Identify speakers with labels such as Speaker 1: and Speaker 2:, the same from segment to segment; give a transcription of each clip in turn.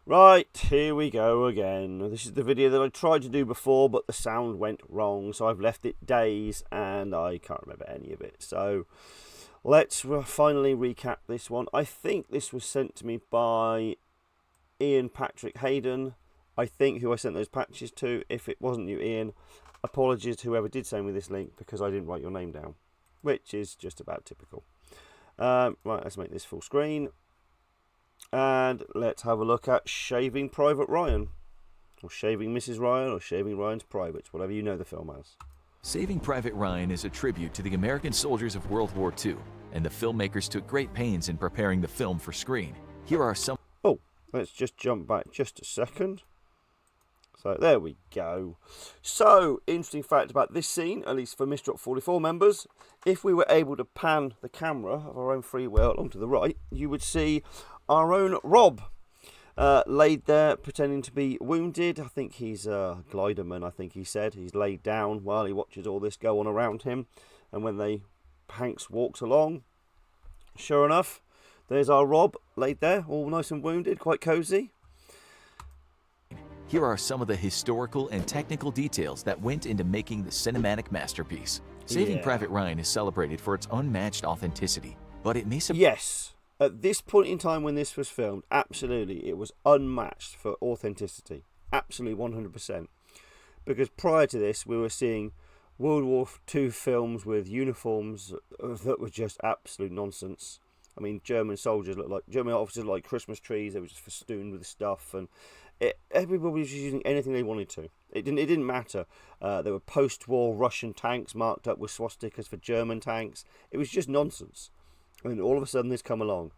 Speaker 1: Right, here we go again. This is the video that I tried to do before, but the sound went wrong, so I've left it days, and I can't remember any of it. So, let's finally recap this one. I think this was sent to me by Ian Patrick Hayden, I think, who I sent those patches to. If it wasn't you, Ian, apologies to whoever did send me this link, because I didn't write your name down, which is just about typical. Right, let's make this full screen. And let's have a look at Shaving Private Ryan, or Shaving Mrs. Ryan, or Shaving Ryan's Privates, whatever you know the film as.
Speaker 2: Saving Private Ryan is a tribute to the American soldiers of World War II, and the filmmakers took great pains in preparing the film for screen. Here are some...
Speaker 1: Oh, let's just jump back just a second. So there we go. So, interesting fact about this scene, at least for Misdrop 44 members, if we were able to pan the camera of our own free will along to the right, you would see our own Rob laid there pretending to be wounded. I think he's a gliderman, I think he said. He's laid down while he watches all this go on around him. And when Hanks walks along, sure enough, there's our Rob laid there, all nice and wounded, quite cosy.
Speaker 2: Here are some of the historical and technical details that went into making the cinematic masterpiece. Saving Private Ryan is celebrated for its unmatched authenticity, but it may...
Speaker 1: Yes. At this point in time when this was filmed, absolutely, it was unmatched for authenticity. Absolutely, 100%. Because prior to this, we were seeing World War II films with uniforms that were just absolute nonsense. I mean, German officers looked like Christmas trees. They were just festooned with stuff, and everybody was using anything they wanted to. It didn't matter. There were post-war Russian tanks marked up with swastikas for German tanks. It was just nonsense. And then all of a sudden this come along,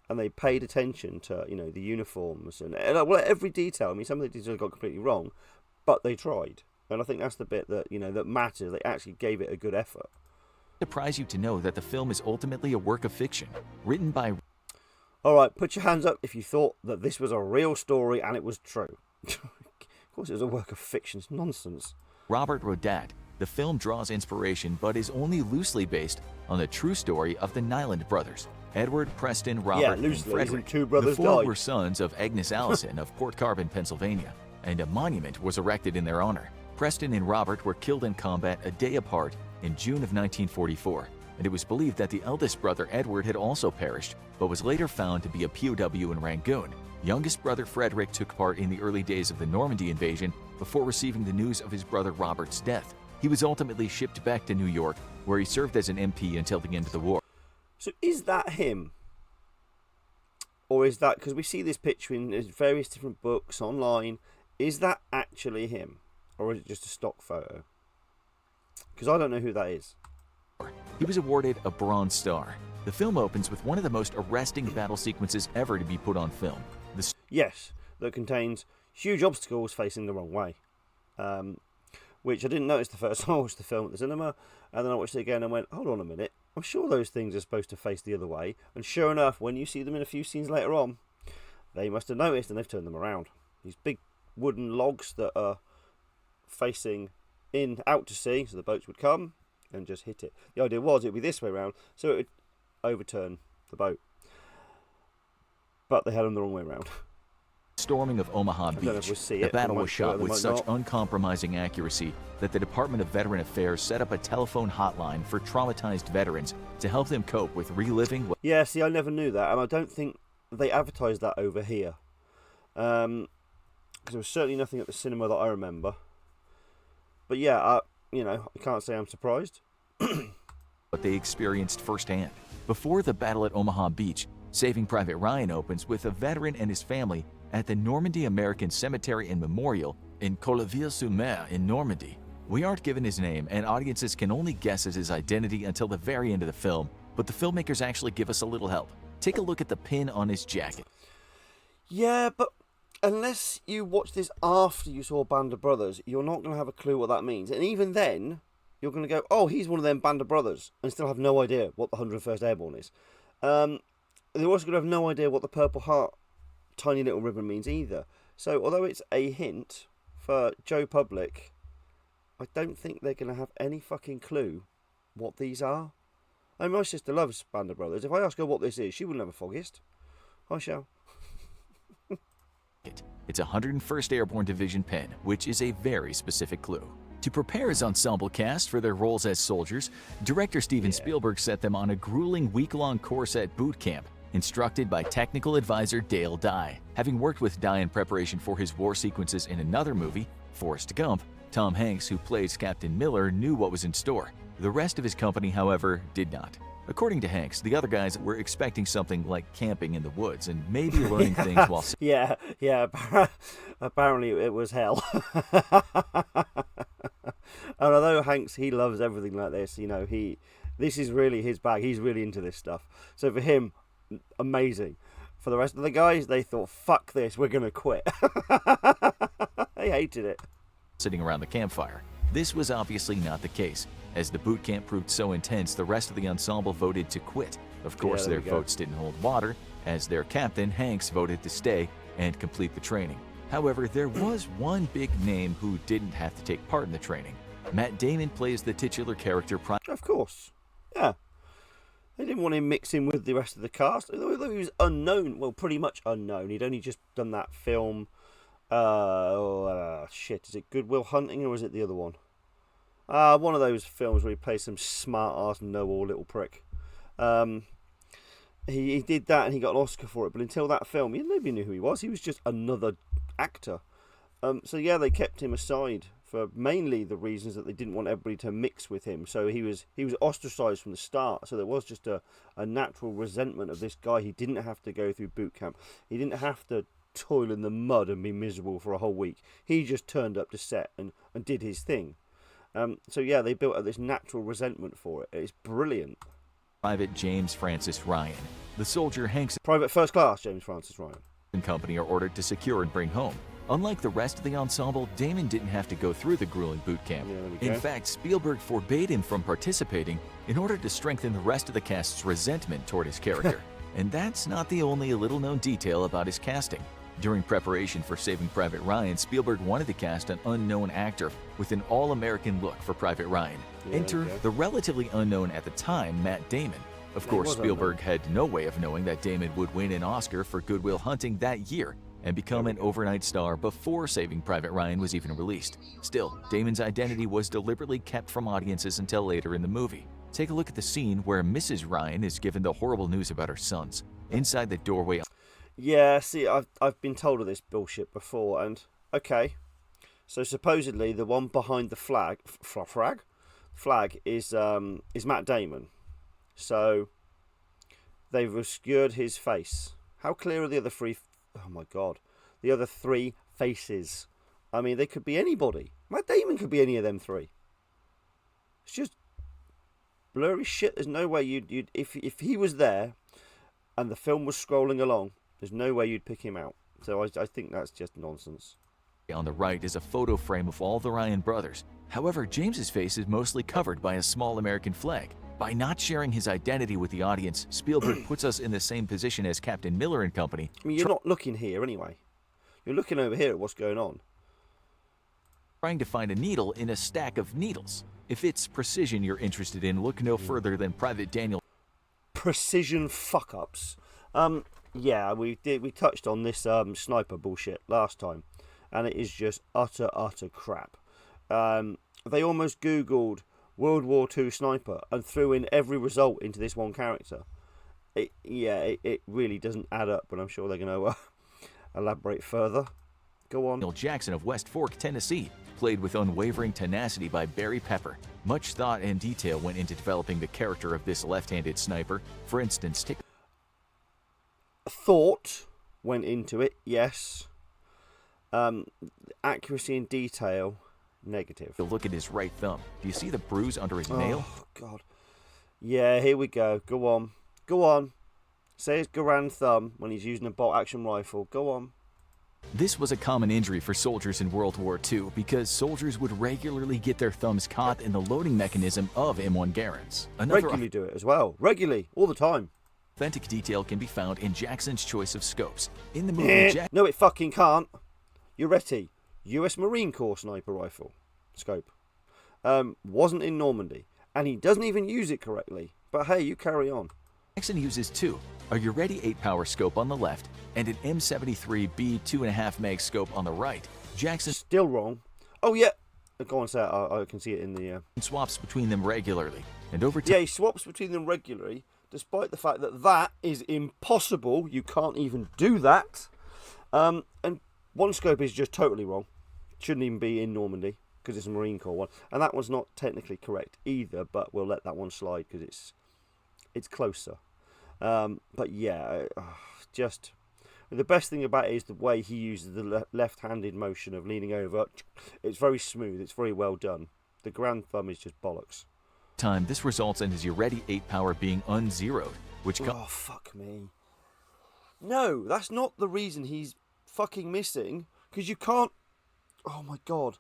Speaker 1: and they paid attention to, the uniforms and every detail. I mean, some of the details got completely wrong, but they tried. And I think that's the bit that, that matters. They actually gave it a good effort.
Speaker 2: Surprise you to know that the film is ultimately a work of fiction, written by...
Speaker 1: Alright, put your hands up if you thought that this was a real story and it was true. Of course it was a work of fiction, it's nonsense.
Speaker 2: Robert Rodat. The film draws inspiration but is only loosely based on the true story of the Nyland brothers, Edward, Preston, Robert, and Frederick.
Speaker 1: Two brothers
Speaker 2: the four
Speaker 1: died.
Speaker 2: were sons of Agnes Allison of Port Carbon, Pennsylvania, and a monument was erected in their honor. Preston and Robert were killed in combat a day apart in June of 1944, and it was believed that the eldest brother Edward had also perished, but was later found to be a POW in Rangoon. Youngest brother Frederick took part in the early days of the Normandy invasion before receiving the news of his brother Robert's death. He was ultimately shipped back to New York, where he served as an MP until the end of the war.
Speaker 1: So is that him? Or is that, because we see this picture in various different books online, is that actually him? Or is it just a stock photo? Because I don't know who that is.
Speaker 2: He was awarded a Bronze Star. The film opens with one of the most arresting battle sequences ever to be put on film.
Speaker 1: Yes, that contains huge obstacles facing the wrong way. Which I didn't notice the first time I watched the film at the cinema, and then I watched it again and went, hold on a minute, I'm sure those things are supposed to face the other way. And sure enough, when you see them in a few scenes later on, they must have noticed and they've turned them around. These big wooden logs that are facing out to sea, so the boats would come and just hit it. The idea was it would be this way around, so it would overturn the boat. But they had them the wrong way around.
Speaker 2: Storming of Omaha Beach. The battle was shot with such uncompromising accuracy that the Department of Veteran Affairs set up a telephone hotline for traumatized veterans to help them cope with reliving...
Speaker 1: Yeah, see, I never knew that, and I don't think they advertised that over here. Because there was certainly nothing at the cinema that I remember. But yeah, I can't say I'm surprised.
Speaker 2: What they experienced firsthand. Before the battle at Omaha Beach, Saving Private Ryan opens with a veteran and his family at the Normandy American Cemetery and Memorial in Colleville-sur-Mer in Normandy. We aren't given his name, and audiences can only guess at his identity until the very end of the film, but the filmmakers actually give us a little help. Take a look at the pin on his jacket.
Speaker 1: Yeah, but unless you watch this after you saw Band of Brothers, you're not going to have a clue what that means. And even then, you're going to go, oh, he's one of them Band of Brothers, and still have no idea what the 101st Airborne is. They're also going to have no idea what the Purple Heart tiny little ribbon means either. So although it's a hint for Joe Public, I don't think they're going to have any fucking clue what these are. I mean, my sister loves Band of Brothers. If I ask her what this is, she will never forget. I shall.
Speaker 2: It's a 101st Airborne Division pen, which is a very specific clue. To prepare his ensemble cast for their roles as soldiers, director Steven Spielberg set them on a grueling week-long course at boot camp, instructed by technical advisor Dale Dye. Having worked with Dye in preparation for his war sequences in another movie, Forrest Gump, Tom Hanks, who plays Captain Miller, knew what was in store. The rest of his company, however, did not. According to Hanks, the other guys were expecting something like camping in the woods and maybe learning things while...
Speaker 1: Yeah, apparently it was hell. And although Hanks, he loves everything like this, you know, this is really his bag. He's really into this stuff. So for him, amazing. For the rest of the guys, they thought, fuck this, we're going to quit. They hated it.
Speaker 2: Sitting around the campfire. This was obviously not the case. As the boot camp proved so intense, the rest of the ensemble voted to quit. Of course, their votes didn't hold water, as their captain, Hanks, voted to stay and complete the training. However, there was one big name who didn't have to take part in the training. Matt Damon plays the titular character.
Speaker 1: Of course, yeah. They didn't want him mixing with the rest of the cast, although he was unknown, well, pretty much unknown. He'd only just done that film, is it Good Will Hunting, or is it the other one? One of those films where he plays some smart-ass, know-all little prick. He did that and he got an Oscar for it, but until that film, nobody knew who he was. He was just another actor. So yeah, they kept him aside for mainly the reasons that they didn't want everybody to mix with him. So he was ostracized from the start. So there was just a natural resentment of this guy. He didn't have to go through boot camp. He didn't have to toil in the mud and be miserable for a whole week. He just turned up to set and did his thing. So yeah, they built up this natural resentment for it. It's brilliant.
Speaker 2: Private James Francis Ryan. The soldier Hanks...
Speaker 1: Private First Class James Francis Ryan.
Speaker 2: ...and company are ordered to secure and bring home. Unlike the rest of the ensemble, Damon didn't have to go through the grueling boot camp. In fact, Spielberg forbade him from participating in order to strengthen the rest of the cast's resentment toward his character. And that's not the only little-known detail about his casting. During preparation for Saving Private Ryan, Spielberg wanted to cast an unknown actor with an all-American look for Private Ryan. Enter the relatively unknown at the time, Matt Damon. Of course, Spielberg had no way of knowing that Damon would win an Oscar for Good Will Hunting that year and become an overnight star before Saving Private Ryan was even released. Still, Damon's identity was deliberately kept from audiences until later in the movie. Take a look at the scene where Mrs. Ryan is given the horrible news about her sons. Inside the doorway...
Speaker 1: Yeah, see, I've been told of this bullshit before, and okay. So supposedly the one behind the flag is Matt Damon. So they've obscured his face. How clear are the other three? Oh my god, the other three faces. I mean, they could be anybody. Matt Damon could be any of them three. It's just blurry shit. There's no way you'd if he was there, and the film was scrolling along. There's no way you'd pick him out. So I think that's just nonsense.
Speaker 2: On the right is a photo frame of all the Ryan brothers. However, James's face is mostly covered by a small American flag. By not sharing his identity with the audience, Spielberg puts us in the same position as Captain Miller and company.
Speaker 1: I mean, you're not looking here anyway. You're looking over here at what's going on.
Speaker 2: Trying to find a needle in a stack of needles. If it's precision you're interested in, look no further than Private Daniel.
Speaker 1: Precision fuck-ups. Yeah, we touched on this sniper bullshit last time, and it is just utter crap. They almost Googled World War II sniper and threw in every result into this one character. It really doesn't add up, but I'm sure they're going to elaborate further. Go on.
Speaker 2: Neil Jackson of West Fork, Tennessee, played with unwavering tenacity by Barry Pepper. Much thought and detail went into developing the character of this left-handed sniper. For instance,
Speaker 1: thought went into it, yes. Accuracy and detail, negative.
Speaker 2: Look at his right thumb. Do you see the bruise under his nail?
Speaker 1: Oh, God. Yeah, here we go. Go on. Say his Garand thumb when he's using a bolt-action rifle. Go on.
Speaker 2: This was a common injury for soldiers in World War II because soldiers would regularly get their thumbs caught in the loading mechanism of M1 Garands.
Speaker 1: Regularly do it as well. Regularly. All the time.
Speaker 2: Authentic detail can be found in Jackson's choice of scopes. In the movie,
Speaker 1: no, it fucking can't. Uretti, U.S. Marine Corps sniper rifle scope, wasn't in Normandy, and he doesn't even use it correctly. But hey, you carry on.
Speaker 2: Jackson uses two, a Ureti 8-power scope on the left and an M73B 2.5 meg scope on the right. Jackson
Speaker 1: Still wrong. Oh, yeah. Go on, say it. I can see it in the...
Speaker 2: swaps between them regularly, and over time
Speaker 1: Yeah, he swaps between them regularly, despite the fact that that is impossible. You can't even do that. And one scope is just totally wrong. Shouldn't even be in Normandy, because it's a Marine Corps one. And that one's not technically correct either, but we'll let that one slide because it's closer. But yeah, just... The best thing about it is the way he uses the left-handed motion of leaning over. It's very smooth. It's very well done. The grand thumb is just bollocks.
Speaker 2: this results in his Ureti 8-power being unzeroed, which
Speaker 1: Oh, fuck me. No, that's not the reason he's fucking missing. Because you can't... Oh, my God.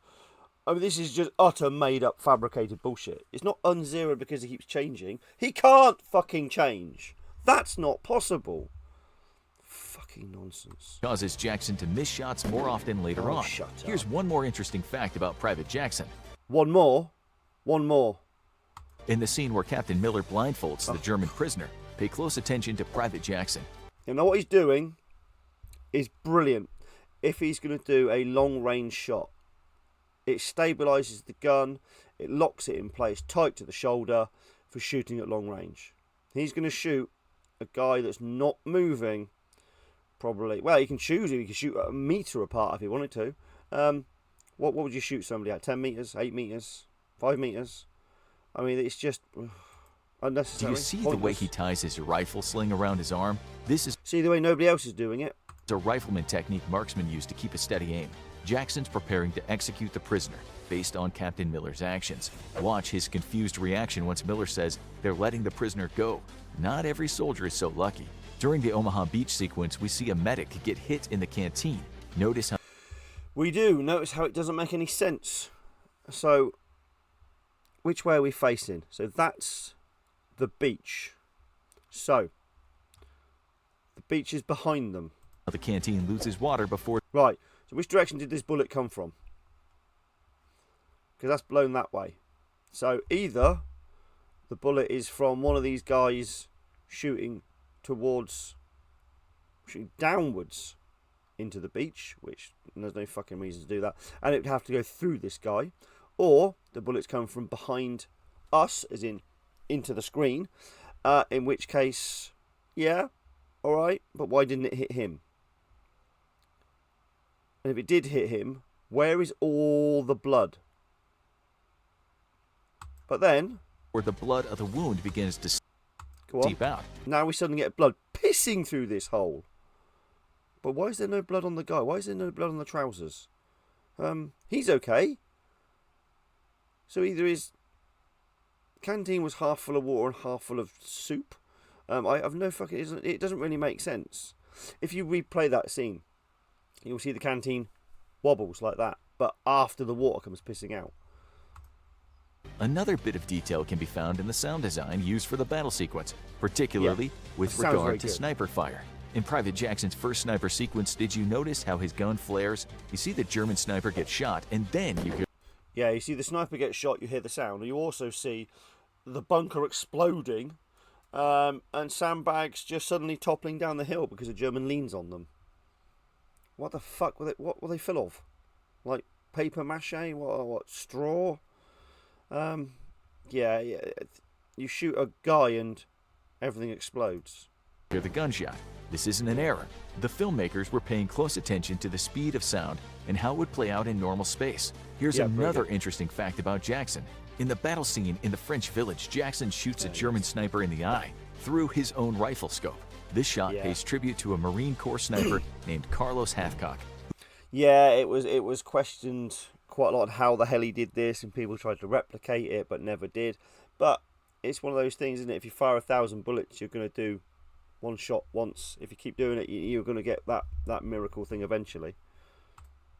Speaker 1: I mean, this is just utter made-up, fabricated bullshit. It's not unzeroed because he keeps changing. He can't fucking change. That's not possible. Fucking nonsense.
Speaker 2: causes Jackson to miss shots more often later on.
Speaker 1: Shut up.
Speaker 2: Here's one more interesting fact about Private Jackson.
Speaker 1: One more.
Speaker 2: In the scene where Captain Miller blindfolds the German prisoner, pay close attention to Private Jackson.
Speaker 1: You know what he's doing is brilliant. If he's going to do a long-range shot, it stabilizes the gun, it locks it in place tight to the shoulder for shooting at long range. He's going to shoot a guy that's not moving. Probably, well, he can choose. He can shoot a metre apart if he wanted to. What would you shoot somebody at? 10 metres, 8 metres, 5 metres? I mean, it's just unnecessary.
Speaker 2: Do you see the way he ties his rifle sling around his arm? This is
Speaker 1: See the way nobody else is doing it?
Speaker 2: a rifleman technique marksmen use to keep a steady aim. Jackson's preparing to execute the prisoner based on Captain Miller's actions. Watch his confused reaction once Miller says they're letting the prisoner go. Not every soldier is so lucky. During the Omaha Beach sequence, we see a medic get hit in the canteen. Notice how
Speaker 1: We do. Notice how it doesn't make any sense. So, which way are we facing? So that's the beach. So, the beach is behind them.
Speaker 2: the canteen loses water before
Speaker 1: Right. So which direction did this bullet come from? Because that's blown that way. So either the bullet is from one of these guys shooting downwards into the beach, which there's no fucking reason to do that, and it would have to go through this guy, or the bullets come from behind us, as in into the screen, in which case, yeah, alright, but why didn't it hit him? And if it did hit him, where is all the blood? But then,
Speaker 2: the blood of the wound begins to seep out.
Speaker 1: Now we suddenly get blood pissing through this hole. But why is there no blood on the guy? Why is there no blood on the trousers? He's okay. So either his canteen was half full of water and half full of soup. I have no fucking... It doesn't really make sense. If you replay that scene, you'll see the canteen wobbles like that, but after the water comes pissing out.
Speaker 2: Another bit of detail can be found in the sound design used for the battle sequence, particularly with regard to sniper fire. In Private Jackson's first sniper sequence, did you notice how his gun flares? You see the German sniper get shot, and then you hear...
Speaker 1: Yeah, you see the sniper get shot, you hear the sound. You also see the bunker exploding, and sandbags just suddenly toppling down the hill because a German leans on them. What the fuck were they? What were they full of? Like paper mache? What straw? Yeah. You shoot a guy and everything explodes.
Speaker 2: Hear the gunshot. This isn't an error. The filmmakers were paying close attention to the speed of sound and how it would play out in normal space. Here's another interesting fact about Jackson. In the battle scene in the French village, Jackson shoots a German sniper in the eye through his own rifle scope. This shot pays tribute to a Marine Corps sniper named Carlos Hathcock.
Speaker 1: Yeah, it was questioned quite a lot how the hell he did this, and people tried to replicate it but never did. But it's one of those things, isn't it? If you fire 1,000 bullets, you're going to do one shot once. If you keep doing it, you're going to get that miracle thing eventually.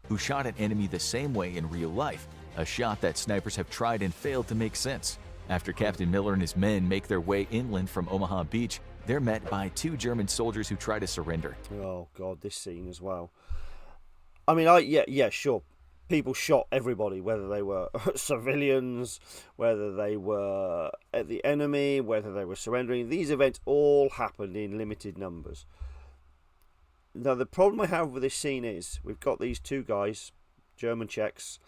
Speaker 2: Who shot an enemy the same way in real life, a shot that snipers have tried and failed to make sense. After Captain Miller and his men make their way inland from Omaha Beach, they're met by 2 German soldiers who try to surrender.
Speaker 1: Oh god, this scene as well. I mean, yeah, sure. people shot everybody, whether they were civilians, whether they were at the enemy, whether they were surrendering. These events all happened in limited numbers. Now, the problem I have with this scene is we've got these two guys, German Czechs,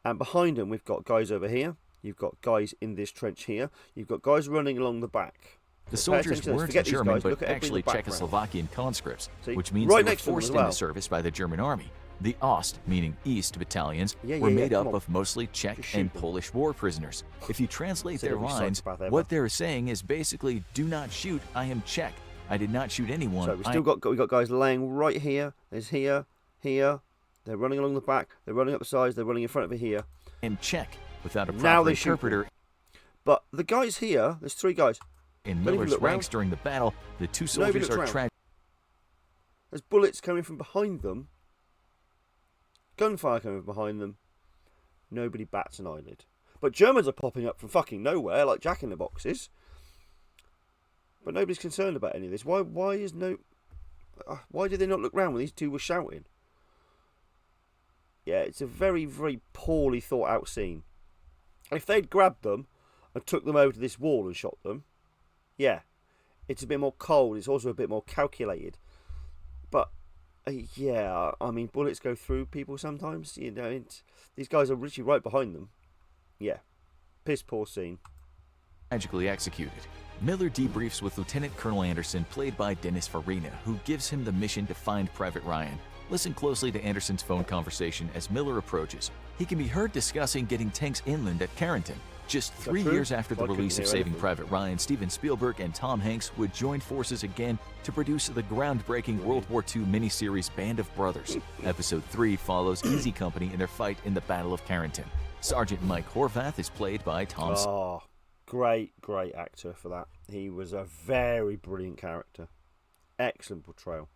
Speaker 1: and behind them we've got guys over here. You've got guys in this trench here. You've got guys running along the back.
Speaker 2: The soldiers weren't German, but actually Czechoslovakian conscripts, which means they were forced into service by the German army. The Ost, meaning East battalions, were made up of mostly Czech and Polish war prisoners. If you translate their lines, what they're saying is basically, do not shoot, I am Czech. I did not shoot anyone.
Speaker 1: So we've got guys laying right here. There's here. They're running along the back. They're running up the sides. They're running in front of it here.
Speaker 2: I am Czech without a proper interpreter.
Speaker 1: But the guys here, there's three guys.
Speaker 2: In Miller's ranks during the battle, the two soldiers are tragic.
Speaker 1: There's bullets coming from behind them. Gunfire coming from behind them. Nobody bats an eyelid. But Germans are popping up from fucking nowhere like jack-in-the-boxes. But nobody's concerned about any of this. Why did they not look round when these two were shouting? Yeah, it's a very, very poorly thought out scene. If they'd grabbed them and took them over to this wall and shot them, yeah, it's a bit more cold. It's also a bit more calculated. But yeah, I mean, bullets go through people sometimes. You know, these guys are literally right behind them. Yeah, piss poor scene.
Speaker 2: Tragically executed. Miller debriefs with Lieutenant Colonel Anderson, played by Dennis Farina, who gives him the mission to find Private Ryan. Listen closely to Anderson's phone conversation as Miller approaches. He can be heard discussing getting tanks inland at Carrington. Just 3 years after the release of Saving Private Ryan, Steven Spielberg and Tom Hanks would join forces again to produce the groundbreaking World War II miniseries Band of Brothers. Episode 3 follows Easy Company in their fight in the Battle of Carrington. Sergeant Mike Horvath is played by Tom.
Speaker 1: Oh, great actor for that. He was a very brilliant character. Excellent portrayal.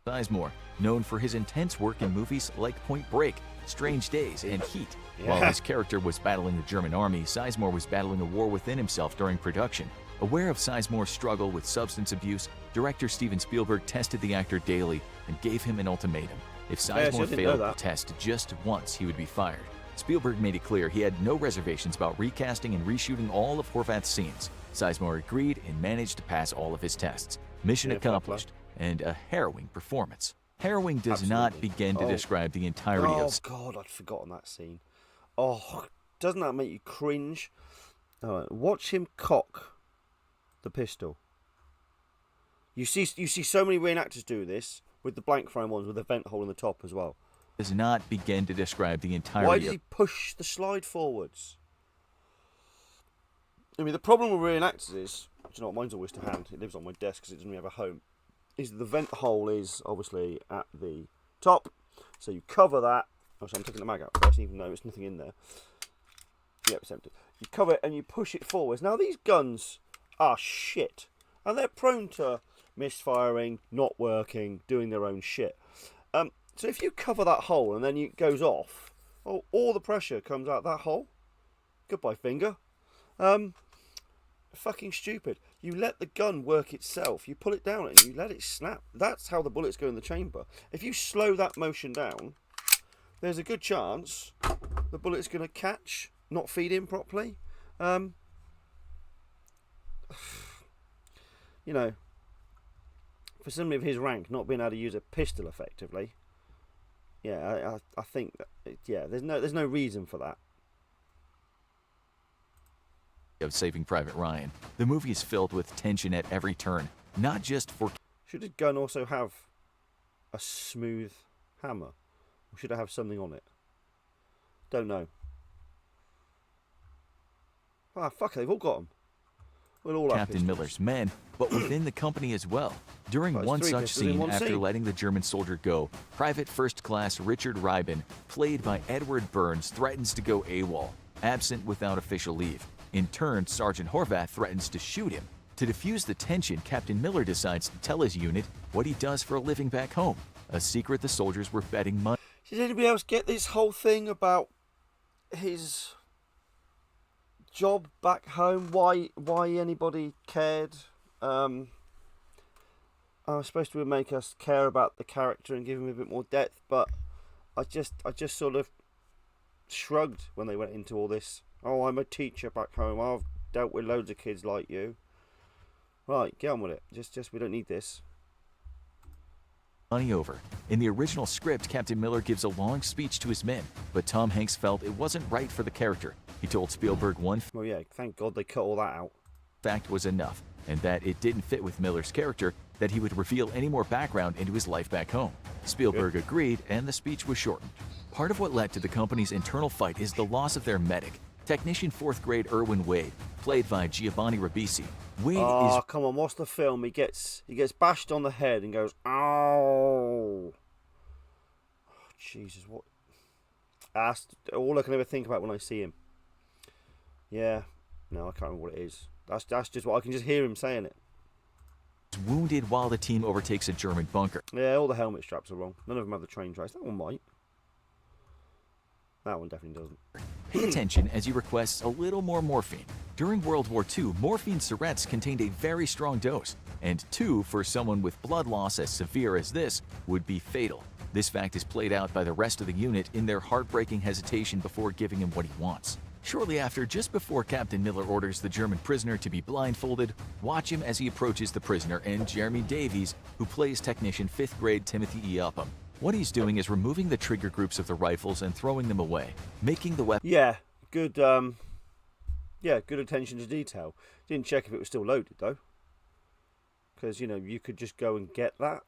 Speaker 2: Sizemore, known for his intense work in movies like Point Break, Strange Days, and Heat. While his character was battling the German army, Sizemore was battling a war within himself during production. Aware of Sizemore's struggle with substance abuse, director Steven Spielberg tested the actor daily and gave him an ultimatum. If Sizemore failed the test just once, he would be fired. Spielberg made it clear he had no reservations about recasting and reshooting all of Horvath's scenes. Sizemore agreed and managed to pass all of his tests. Mission accomplished, and a harrowing performance. Harrowing does not begin to describe the entirety of...
Speaker 1: Oh, God, I'd forgotten that scene. Oh, doesn't that make you cringe? Watch him cock the pistol. You see so many reenactors do this with the blank frame ones with the vent hole in the top as well.
Speaker 2: Does not begin to describe the entirety.
Speaker 1: Why does he push the slide forwards? I mean, the problem with reenactors is, do you know what, mine's always to hand. It lives on my desk because it doesn't really have a home. Is the vent hole is obviously at the top, so you cover that. Oh, so I'm taking the mag out first, even though there's nothing in there. Yep, it's empty. You cover it and you push it forwards. Now these guns are shit, and they're prone to misfiring, not working, doing their own shit. So if you cover that hole and then it goes off, all the pressure comes out that hole. Goodbye, finger. Fucking stupid. You let the gun work itself. You pull it down and you let it snap. That's how the bullets go in the chamber. If you slow that motion down, there's a good chance the bullet's going to catch, not feed in properly. You know, for somebody of his rank, not being able to use a pistol effectively, yeah, I think that, yeah, there's no reason for that.
Speaker 2: Of Saving Private Ryan, the movie is filled with tension at every turn, not just for...
Speaker 1: Should a gun also have a smooth hammer? Or should it have something on it? Don't know. Ah, fuck, they've all got them. We'll all
Speaker 2: Captain Miller's men, but within the company as well. During one such scene, after letting the German soldier go, Private First Class Richard Ribin, played by Edward Burns, threatens to go AWOL, absent without official leave. In turn, Sergeant Horvath threatens to shoot him. To defuse the tension, Captain Miller decides to tell his unit what he does for a living back home, a secret the soldiers were betting money.
Speaker 1: Did anybody else get this whole thing about his job back home? Why anybody cared? I was supposed to make us care about the character and give him a bit more depth, but I just sort of shrugged when they went into all this. Oh, I'm a teacher back home. I've dealt with loads of kids like you. Right, get on with it. Just we don't need this.
Speaker 2: Money over. In the original script, Captain Miller gives a long speech to his men, but Tom Hanks felt it wasn't right for the character. He told Spielberg one
Speaker 1: Well, yeah, thank God they cut all that out.
Speaker 2: fact was enough, and that it didn't fit with Miller's character that he would reveal any more background into his life back home. Spielberg agreed, and the speech was shortened. Part of what led to the company's internal fight is the loss of their medic, technician 4th grade Irwin Wade, played by Giovanni Ribisi. Wade
Speaker 1: Oh,
Speaker 2: is
Speaker 1: come on, what's the film? He gets bashed on the head and goes, "Ow!" Oh, Jesus, what? That's all I can ever think about when I see him. Yeah, no, I can't remember what it is. That's just what I can just hear him saying it.
Speaker 2: wounded while the team overtakes a German bunker.
Speaker 1: Yeah, all the helmet straps are wrong. None of them have the train tracks. That one might. That one definitely doesn't.
Speaker 2: Pay attention as he requests a little more morphine. During World War II, morphine syringes contained a very strong dose, and 2 for someone with blood loss as severe as this would be fatal. This fact is played out by the rest of the unit in their heartbreaking hesitation before giving him what he wants. Shortly after, just before Captain Miller orders the German prisoner to be blindfolded, watch him as he approaches the prisoner and Jeremy Davies, who plays technician 5th grade Timothy E. Upham. What he's doing is removing the trigger groups of the rifles and throwing them away, making the weapon.
Speaker 1: Yeah, good. Good attention to detail. Didn't check if it was still loaded though, because you could just go and get that.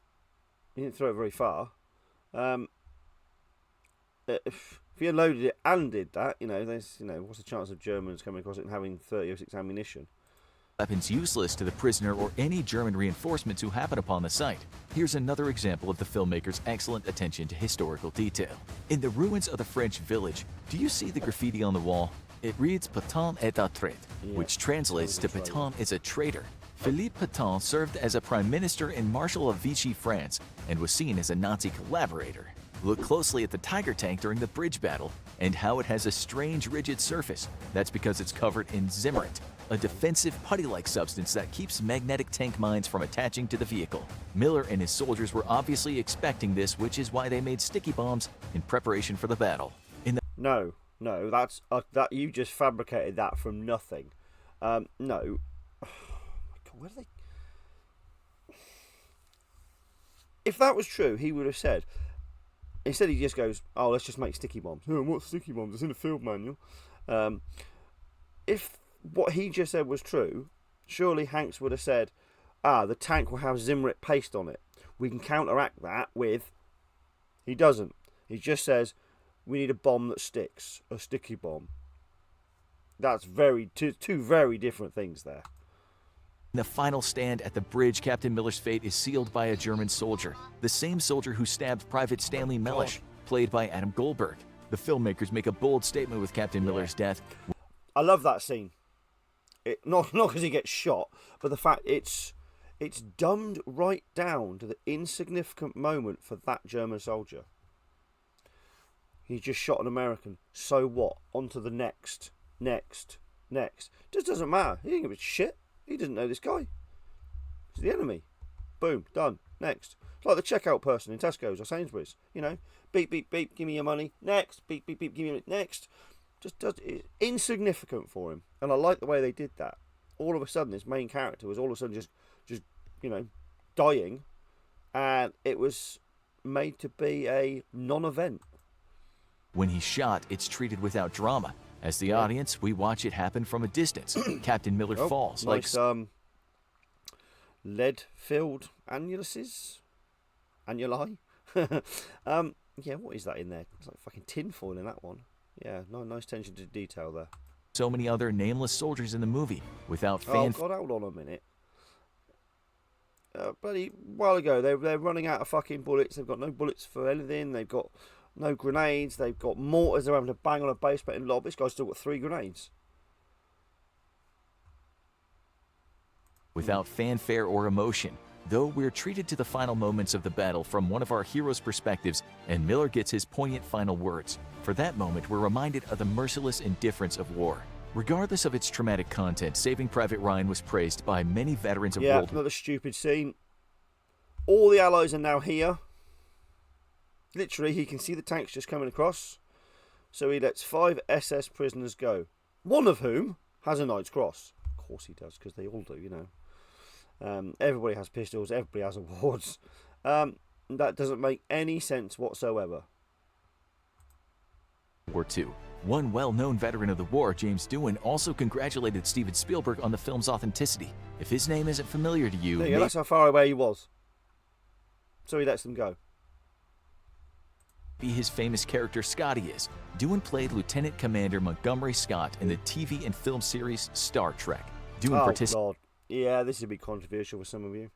Speaker 1: You didn't throw it very far. If you loaded it and did that, there's what's the chance of Germans coming across it and having 30-06 ammunition?
Speaker 2: Weapons useless to the prisoner or any German reinforcements who happen upon the site. Here's another example of the filmmaker's excellent attention to historical detail. In the ruins of the French village, do you see the graffiti on the wall? It reads Pétain est un traître, which translates to Pétain is a traitor. Philippe Pétain served as a prime minister in Marshal of Vichy France and was seen as a Nazi collaborator. Look closely at the Tiger tank during the bridge battle and how it has a strange rigid surface. That's because it's covered in zimmerit, a defensive putty-like substance that keeps magnetic tank mines from attaching to the vehicle. Miller and his soldiers were obviously expecting this, which is why they made sticky bombs in preparation for the battle.
Speaker 1: No, that's that you just fabricated that from nothing. No. Oh my God, where do they? If that was true, he would have said. Instead, he just goes, "Oh, let's just make sticky bombs." Oh, what's sticky bombs? It's in the field manual. If what he just said was true, surely Hanks would have said, the tank will have Zimmerit paste on it. We can counteract that with... He doesn't. He just says, we need a bomb that sticks. A sticky bomb. That's two very different things there.
Speaker 2: In the final stand at the bridge, Captain Miller's fate is sealed by a German soldier, the same soldier who stabbed Private Stanley Mellish, played by Adam Goldberg. The filmmakers make a bold statement with Captain Miller's death.
Speaker 1: I love that scene. Not because he gets shot, but the fact it's dumbed right down to the insignificant moment for that German soldier. He just shot an American. So what? On to the next. Just doesn't matter. He didn't give a shit. He doesn't know this guy. He's the enemy. Boom. Done. Next. It's like the checkout person in Tesco's or Sainsbury's. Beep, beep, beep. Give me your money. Next. Beep, beep, beep. Give me it. Next. It's insignificant for him. And I like the way they did that. All of a sudden, his main character was all of a sudden just dying. And it was made to be a non-event.
Speaker 2: When he's shot, it's treated without drama. As the audience, we watch it happen from a distance. Captain Miller falls.
Speaker 1: Nice, lead-filled annuluses? Annuli? What is that in there? It's like fucking tinfoil in that one. Yeah, nice attention to detail there.
Speaker 2: So many other nameless soldiers in the movie, without
Speaker 1: Oh, God, hold on a minute. Bloody while ago, they're running out of fucking bullets. They've got no bullets for anything. They've got no grenades. They've got mortars. They're having to bang on a base plate and lob. This guy's still got 3 grenades.
Speaker 2: Without fanfare or emotion, though we're treated to the final moments of the battle from one of our heroes' perspectives, and Miller gets his poignant final words. For that moment, we're reminded of the merciless indifference of war. Regardless of its traumatic content, Saving Private Ryan was praised by many veterans of World War.
Speaker 1: Another stupid scene. All the Allies are now here. Literally, he can see the tanks just coming across. So he lets 5 SS prisoners go, one of whom has a Knight's Cross. Of course he does, because they all do, you know. Everybody has pistols, everybody has awards. That doesn't make any sense whatsoever.
Speaker 2: War II. One well-known veteran of the war, James Doohan, also congratulated Steven Spielberg on the film's authenticity. If his name isn't familiar to you,
Speaker 1: That's how far away he was. So he lets them go.
Speaker 2: maybe his famous character Scotty is. Doohan played Lieutenant Commander Montgomery Scott in the TV and film series Star Trek. Doohan participated.
Speaker 1: God. Yeah, this would be controversial for some of you.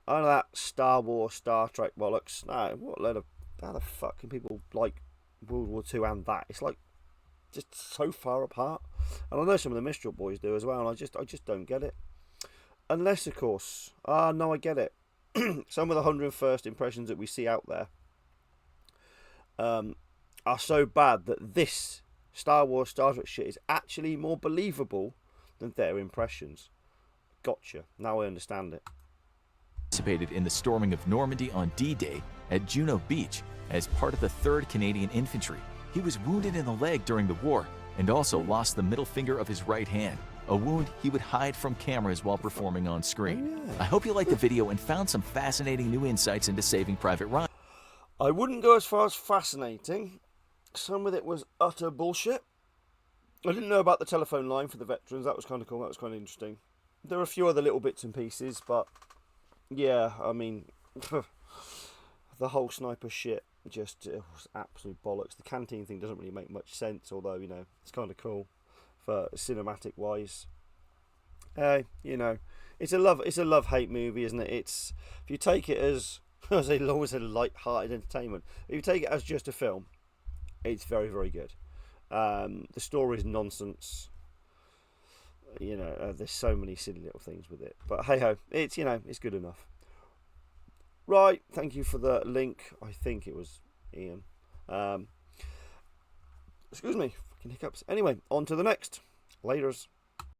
Speaker 1: I know that Star Wars, Star Trek bollocks. No, what a load of... How the fuck can people like World War II and that? It's like just so far apart. And I know some of the Mistral boys do as well, and I just don't get it. Unless, of course... no, I get it. Some of the 101st impressions that we see out there are so bad that this Star Wars, Star Trek shit is actually more believable than their impressions. Gotcha. Now I understand it.
Speaker 2: Participated in the storming of Normandy on D-Day at Juno Beach as part of the 3rd Canadian Infantry. He was wounded in the leg during the war and also lost the middle finger of his right hand, a wound he would hide from cameras while performing on screen. I hope you liked the video and found some fascinating new insights into Saving Private Ryan.
Speaker 1: I wouldn't go as far as fascinating. Some of it was utter bullshit. I didn't know about the telephone line for the veterans. That was kind of cool. That was kind of interesting. There were a few other little bits and pieces, but yeah, I mean, the whole sniper shit just it was absolute bollocks. The canteen thing doesn't really make much sense, although, you know, it's kind of cool for cinematic wise. You know, it's a love-hate movie, isn't it? It's, if you take it as I always said, light-hearted entertainment. If you take it as just a film, it's very, very good. The story is nonsense. You know, there's so many silly little things with it, but hey ho, it's, you know, it's good enough. Right, thank you for the link. I think it was Ian. Excuse me, fucking hiccups. Anyway, on to the next. Laters.